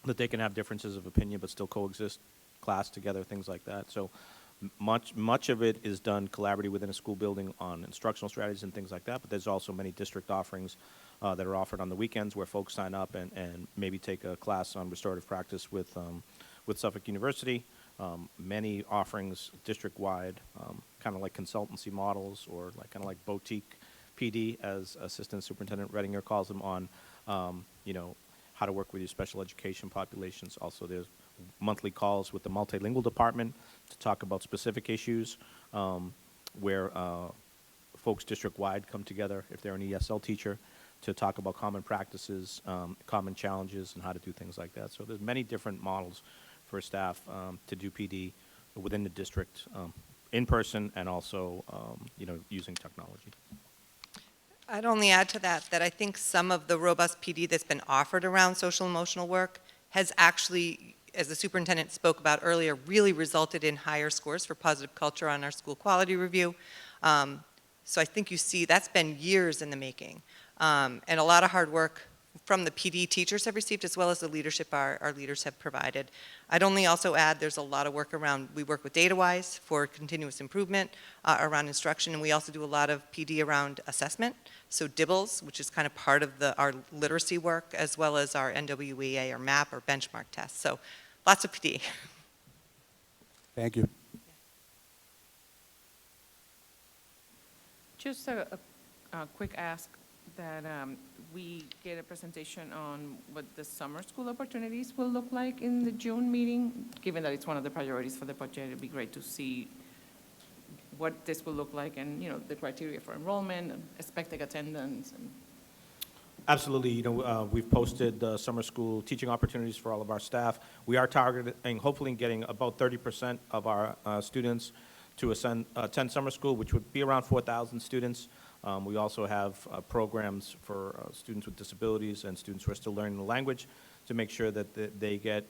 that they can have differences of opinion but still coexist, class together, things like that. So much of it is done collaboratively within a school building on instructional strategies and things like that, but there's also many district offerings that are offered on the weekends where folks sign up and maybe take a class on restorative practice with Suffolk University. Many offerings district-wide, kind of like consultancy models or like kind of like boutique PD, as Assistant Superintendent Redinger calls them, on how to work with your special education populations. Also, there's monthly calls with the multilingual department to talk about specific issues where folks district-wide come together, if they're an ESL teacher, to talk about common practices, common challenges, and how to do things like that. So there's many different models for staff to do PD within the district, in person, and also using technology. I'd only add to that I think some of the robust PD that's been offered around social emotional work has actually, as the superintendent spoke about earlier, really resulted in higher scores for positive culture on our school quality review. So I think you see that's been years in the making. And a lot of hard work from the PD teachers have received, as well as the leadership our leaders have provided. I'd only also add there's a lot of work around, we work with DataWise for continuous improvement around instruction, and we also do a lot of PD around assessment. So DIBELS, which is kind of part of our literacy work, as well as our NWEA or MAP or benchmark tests. So lots of PD. Thank you. Just a quick ask that we get a presentation on what the summer school opportunities will look like in the June meeting. Given that it's one of the priorities for the budget, it'd be great to see what this will look like and, you know, the criteria for enrollment and expected attendance. And Absolutely. You know, we've posted summer school teaching opportunities for all of our staff. We are targeting, hopefully getting about 30% of our students to attend summer school, which would be around 4,000 students. We also have programs for students with disabilities and students who are still learning the language to make sure that they get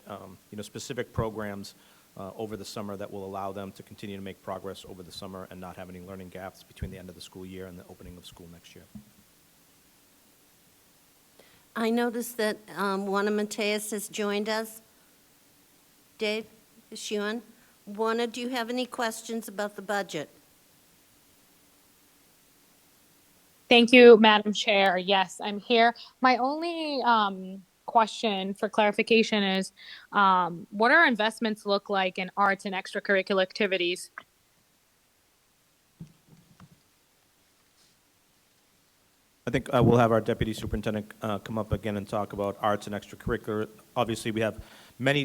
you know, specific programs over the summer that will allow them to continue to make progress over the summer and not have any learning gaps between the end of the school year and the opening of school next year. I noticed that Juana Mateus has joined us. Dave, is she on? Juana, do you have any questions about the budget? Thank you, Madam Chair. Yes, I'm here. My only question for clarification is, what our investments look like in arts and extracurricular activities? I think we'll have our deputy superintendent come up again and talk about arts and extracurricular. Obviously, we have many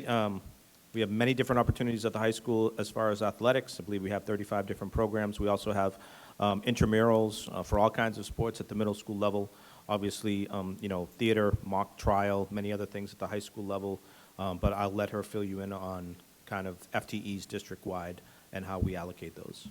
different opportunities at the high school as far as athletics. I believe we have 35 different programs. We also have intramurals for all kinds of sports at the middle school level. Obviously, you know, theater, mock trial, many other things at the high school level. But I'll let her fill you in on kind of FTEs district-wide and how we allocate those.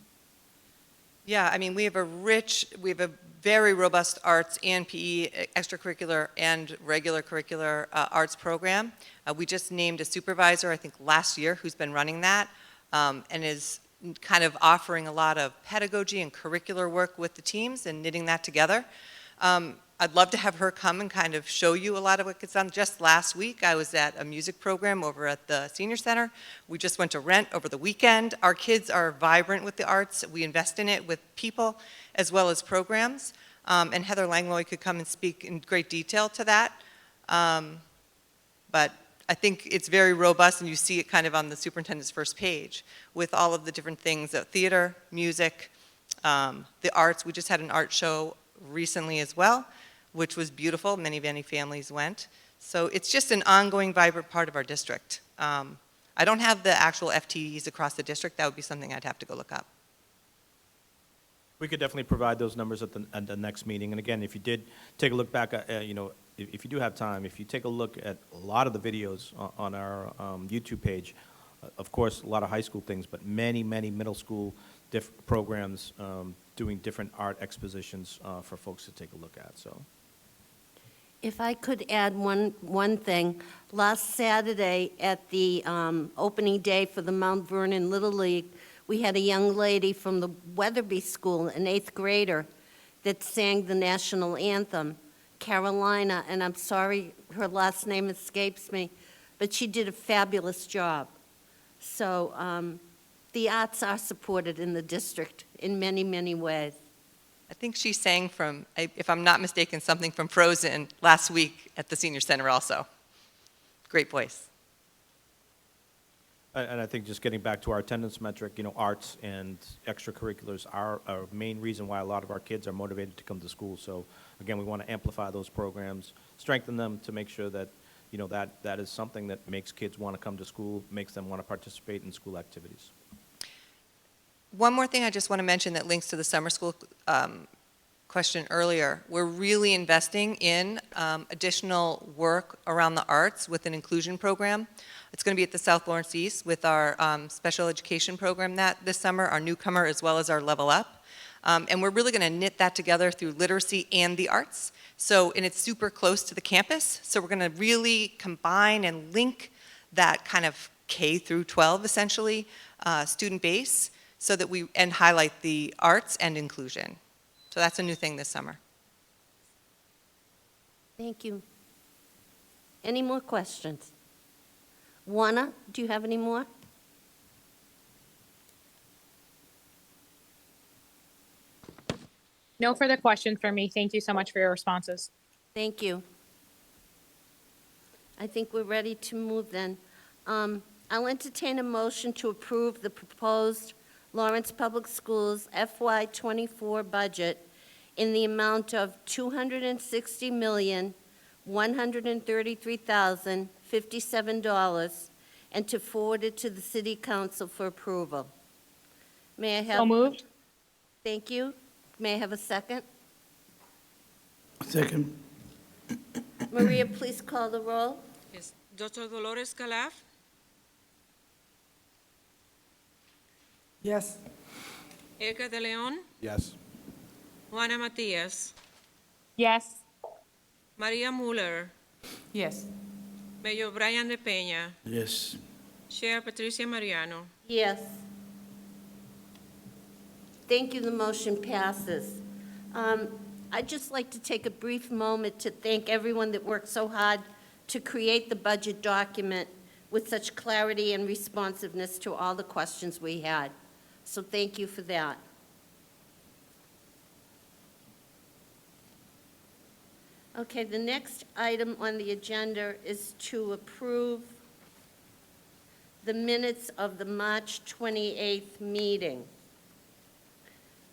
Yeah, I mean, we have a very robust arts and PE, extracurricular and regular curricular arts program. We just named a supervisor, I think last year, who's been running that and is kind of offering a lot of pedagogy and curricular work with the teams and knitting that together. I'd love to have her come and kind of show you a lot of what gets done. Just last week, I was at a music program over at the Senior Center. We just went to Rent over the weekend. Our kids are vibrant with the arts. We invest in it with people as well as programs. And Heather Langlois could come and speak in great detail to that. But I think it's very robust, and you see it kind of on the superintendent's first page with all of the different things, theater, music, the arts. We just had an art show recently as well, which was beautiful. Many families went. So it's just an ongoing, vibrant part of our district. I don't have the actual FTEs across the district. That would be something I'd have to go look up. We could definitely provide those numbers at the next meeting. And again, if you did take a look back, you know, if you do have time, if you take a look at a lot of the videos on our YouTube page, of course, a lot of high school things, but many middle school programs doing different art expositions for folks to take a look at. So, If I could add one thing. Last Saturday at the opening day for the Mount Vernon Little League, we had a young lady from the Weatherby School, an 8th grader, that sang the national anthem, Carolina, and I'm sorry her last name escapes me, but she did a fabulous job. So the arts are supported in the district in many ways. I think she sang from, if I'm not mistaken, something from Frozen last week at the Senior Center also. Great voice. and I think just getting back to our attendance metric, you know, arts and extracurriculars are a main reason why a lot of our kids are motivated to come to school. So again, we want to amplify those programs, strengthen them to make sure that, you know, that is something that makes kids want to come to school, makes them want to participate in school activities. One more thing I just want to mention that links to the summer school question earlier. We're really investing in additional work around the arts with an inclusion program. It's going to be at the South Lawrence East with our special education program this summer, our newcomer as well as our Level Up. And we're really going to knit that together through literacy and the arts. So, and it's super close to the campus. So we're going to really combine and link that kind of K through 12, essentially, student base, so that and highlight the arts and inclusion. So that's a new thing this summer. Thank you. Any more questions? Juana, do you have any more? No further questions for me. Thank you so much for your responses. Thank you. I think we're ready to move then. I'll entertain a motion to approve the proposed Lawrence Public Schools FY24 budget in the amount of $260,133,057 and to forward it to the City Council for approval. May I have? So moved. Thank you. May I have a second? Second. Maria, please call the roll. Yes. Dr. Dolores Calaf, Yes. Edgar de Leon, Yes. Juana Matias, Yes. Maria Muller, Yes. Mayor Brian De Peña, Yes. Chair Patricia Mariano. Yes. Thank you, the motion passes. I'd just like to take a brief moment to thank everyone that worked so hard to create the budget document with such clarity and responsiveness to all the questions we had. So thank you for that. Okay, the next item on the agenda is to approve the minutes of the March 28th meeting.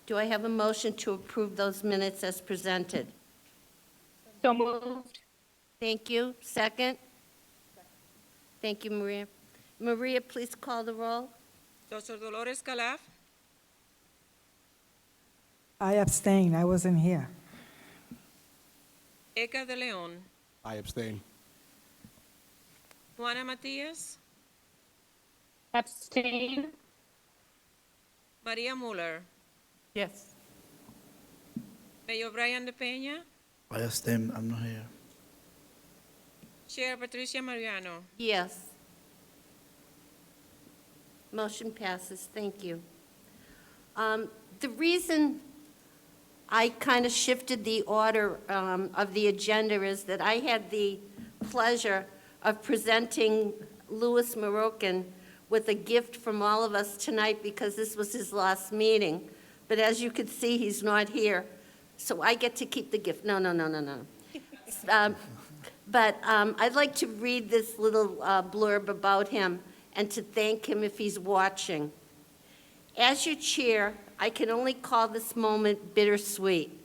Do I have a motion to approve those minutes as presented? So moved. Thank you. Second? Thank you, Maria. Maria, please call the roll. Dr. Dolores Calaf, I abstain. I wasn't here. Edgar de Leon, I abstain. Juana Matias, Abstain. Maria Muller, Yes. Mayor Brian De Peña, I abstain. I'm not here. Chair Patricia Mariano. Yes. Motion passes. Thank you. The reason I kind of shifted the order of the agenda is that I had the pleasure of presenting Louis Moroccan with a gift from all of us tonight because this was his last meeting. But as you can see, he's not here, so I get to keep the gift. No. But I'd like to read this little blurb about him and to thank him if he's watching. As your chair, I can only call this moment bittersweet.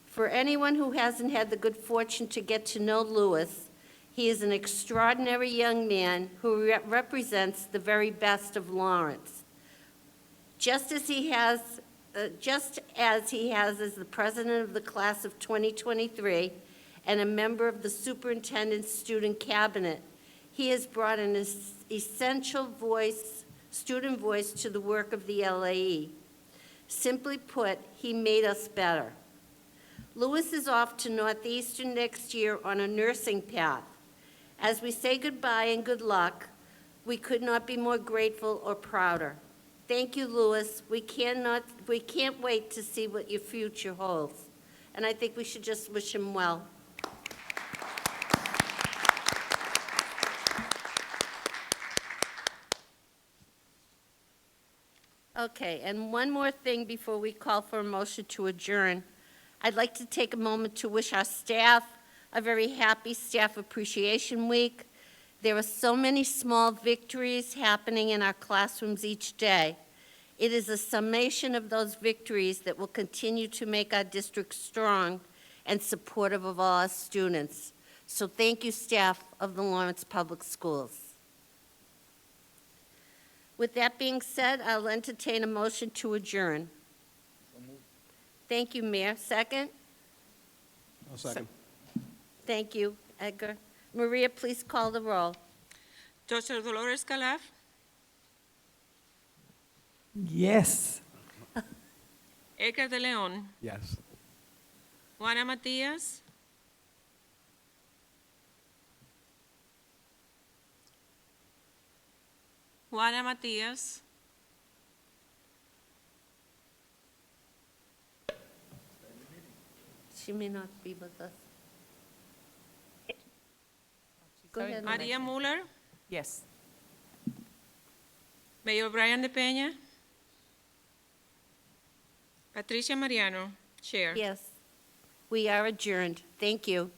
For anyone who hasn't had the good fortune to get to know Louis, he is an extraordinary young man who represents the very best of Lawrence. Just as he has as the president of the class of 2023 and a member of the superintendent's student cabinet, he has brought an essential student voice to the work of the LAE. Simply put, he made us better. Louis is off to Northeastern next year on a nursing path. As we say goodbye and good luck, we could not be more grateful or prouder. Thank you, Louis. We can't wait to see what your future holds. And I think we should just wish him well. Okay, and one more thing before we call for a motion to adjourn. I'd like to take a moment to wish our staff a very happy Staff Appreciation Week. There are so many small victories happening in our classrooms each day. It is a summation of those victories that will continue to make our district strong and supportive of all our students. So thank you, staff of the Lawrence Public Schools. With that being said, I'll entertain a motion to adjourn. Thank you, Mayor. Second? I'll second. Thank you, Edgar. Maria, please call the roll. Dr. Dolores Calaf, Yes. Edgar de Leon, Yes. Juana Matias, Juana Matias, She may not be with us. Go Sorry, ahead. Maria Muller, Yes. Mayor Brian de Peña, Patricia Mariano, Chair. Yes. We are adjourned. Thank you.